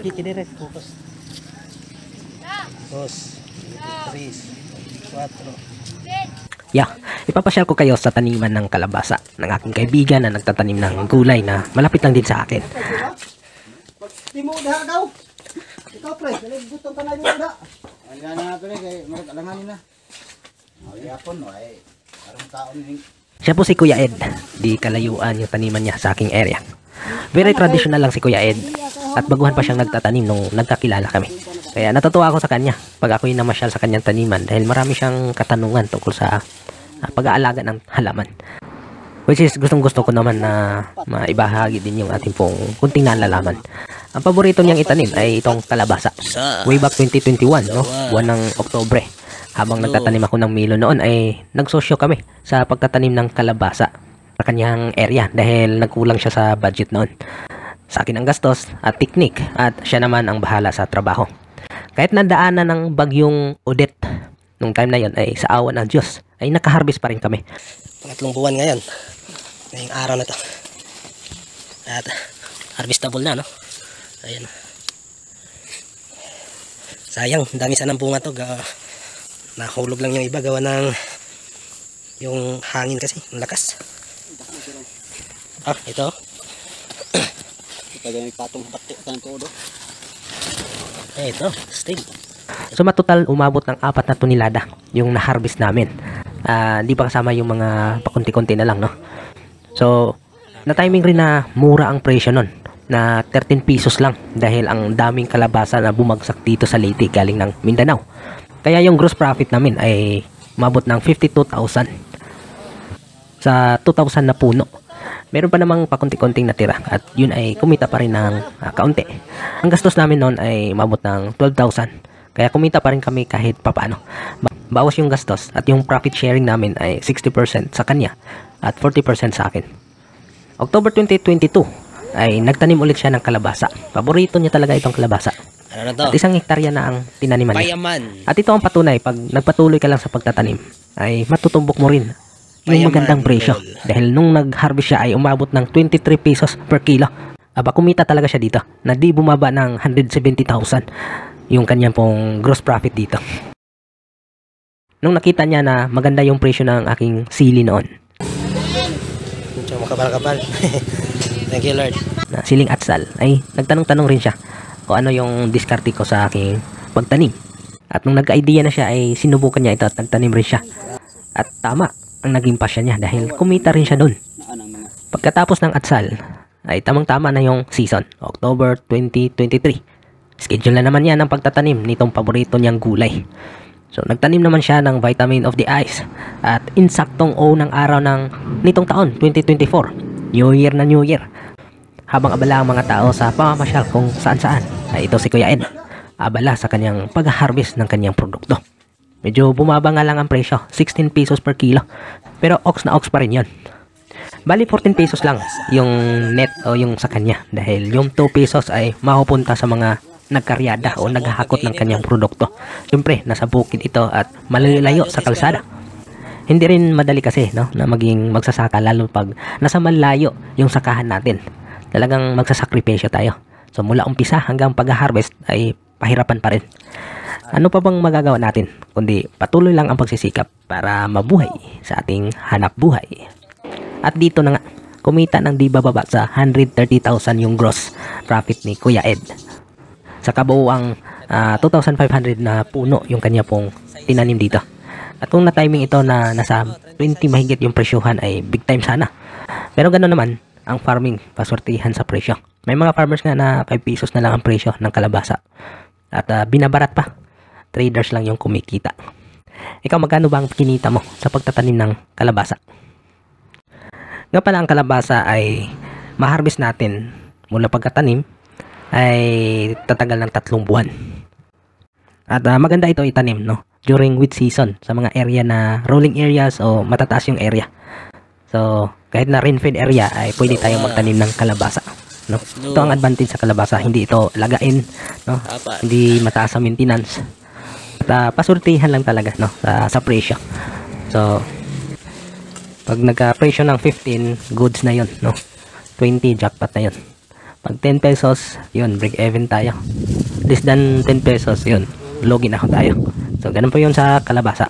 Kiki direct focus. 2, 3, 4. Yeah, ipapasyal ko kayo sa taniman ng kalabasa ng aking kaibigan na nagtatanim ng gulay na malapit lang din sa akin. Di mo udah daw. Ikaw pre, nalibutong ka na yung udah. Ayan na pre, kay marag alanganin na. Yapon no ay parang taon ning. Siya po si Kuya Ed. Di kalayuan yung taniman niya sa aking area. Very traditional lang si Kuya Ed. At baguhan pa siyang nagtatanim nung nagkakilala kami. Kaya natutuwa ako sa kanya pag ako'y namasyal sa kanyang taniman dahil marami siyang katanungan tungkol sa pag-aalaga ng halaman. Which is gustong gusto ko naman na maibahagi din yung ating pong kunting nalalaman. Ang paborito niyang itanim ay itong kalabasa. Way back 2021, no? Buwan ng Oktobre. Habang nagtatanim ako ng milo noon ay nagsosyo kami sa pagtatanim ng kalabasa sa kanyang area dahil nagkulang siya sa budget noon. Sa akin ang gastos at teknik at siya naman ang bahala sa trabaho. Kahit nadaanan ng bagyong Odette nung time na yon ay sa awa ng Diyos ay nakaharvest pa rin kami. Pangatlong buwan ngayon. Ngayong araw na to. At harvestable na, no? Ayan. Sayang, dami sanang bunga to. Nahulog lang yung iba gawa ng yung hangin kasi, ang lakas. Ah, ito. Ito may patong batik kan todo. Ito, stig. So matotal umabot ng 4 na tonelada yung na-harvest namin. Di pa kasama yung mga pakunti-kunti na lang, no? So, na-timing rin na mura ang presyo nun. Na 13 pesos lang dahil ang daming kalabasa na bumagsak dito sa Leyte galing ng Mindanao. Kaya yung gross profit namin ay umabot ng 52,000 sa 2,000 na puno. Meron pa namang pakunti-kunting natira at yun ay kumita pa rin ng kaunti. Ang gastos namin noon ay umabot ng 12,000. Kaya kumita pa rin kami kahit papaano. Bawas yung gastos at yung profit sharing namin ay 60% sa kanya at 40% sa akin. October 2022 ay nagtanim ulit siya ng kalabasa. Paborito niya talaga itong kalabasa. Ano na to? At 1 hektarya na ang tinaniman niya. Payaman. At ito ang patunay, pag nagpatuloy ka lang sa pagtatanim, ay matutumbok mo rin yung magandang presyo. Dahil nung nag-harvest siya ay umabot ng 23 pesos per kilo. Aba, kumita talaga siya dito na di bumaba ng 170,000 yung kanyang pong gross profit dito. Nung nakita niya na maganda yung presyo ng aking sili noon. Medyo makabal-kabal. Thank you, Lord. Na siling atsal, ay nagtanong-tanong rin siya kung ano yung diskarte ko sa aking pagtanim. At nung nagka-idea na siya ay sinubukan niya ito at nagtanim rin siya. At tama ang naging pasya niya dahil kumita rin siya dun. Pagkatapos ng atsal ay tamang-tama na yung season, October 2023. Schedule na naman yan ang pagtatanim nitong paborito niyang gulay. So nagtanim naman siya ng vitamin of the eyes at insaktong ng araw ng nitong taon 2024. New Year na New Year. Habang abala ang mga tao sa pamamasyal kung saan-saan, ay ito si Kuya Ed, abala sa kanyang pag-harvest ng kanyang produkto. Medyo bumaba nga lang ang presyo, 16 pesos per kilo. Pero ox na ox pa rin yun. Bali 14 pesos lang yung net o yung sa kanya. Dahil yung 2 pesos ay mapupunta sa mga nagkaryada o naghahakot ng kanyang produkto. Siyempre, nasa bukid ito at malalayo sa kalsada. Hindi rin madali kasi, no, na maging magsasaka lalo pag nasa malayo yung sakahan natin. Talagang magsasakripisyo tayo. So mula umpisa hanggang pag-harvest ay pahirapan pa rin. Ano pa bang magagawa natin kundi patuloy lang ang pagsisikap para mabuhay sa ating hanap buhay. At dito na nga, kumita ng di bababa sa 130,000 yung gross profit ni Kuya Ed. Sa kabuuang 2,500 na puno yung kanya pong tinanim dito. At kung na-timing ito na nasa 20 mahigit yung presyuhan ay big time sana. Pero gano'n naman ang farming, paswertihan sa presyo. May mga farmers nga na 5 pesos na lang ang presyo ng kalabasa. At binabarat pa. Traders lang yung kumikita. Ikaw, magkano ba ang kinita mo sa pagtatanim ng kalabasa? Nga pala, ang kalabasa ay ma-harvest natin mula pagkatanim ay tatagal ng 3 buwan. At maganda ito itanim, no, during wheat season sa mga area na rolling areas o matataas yung area. So kahit na rain-fed area ay pwede tayong magtanim ng kalabasa, no? Ito ang advantage sa kalabasa, hindi ito lagain, no? Hindi mataas sa maintenance. At pasurtihan lang talaga, no, sa presyo. So pag nagka-presyo ng 15, goods na yon, no? 20, jackpot na yon. Pag 10 pesos, yun, break even tayo. Less than 10 pesos, yun, login ako tayo. So, ganun po yun sa kalabasa.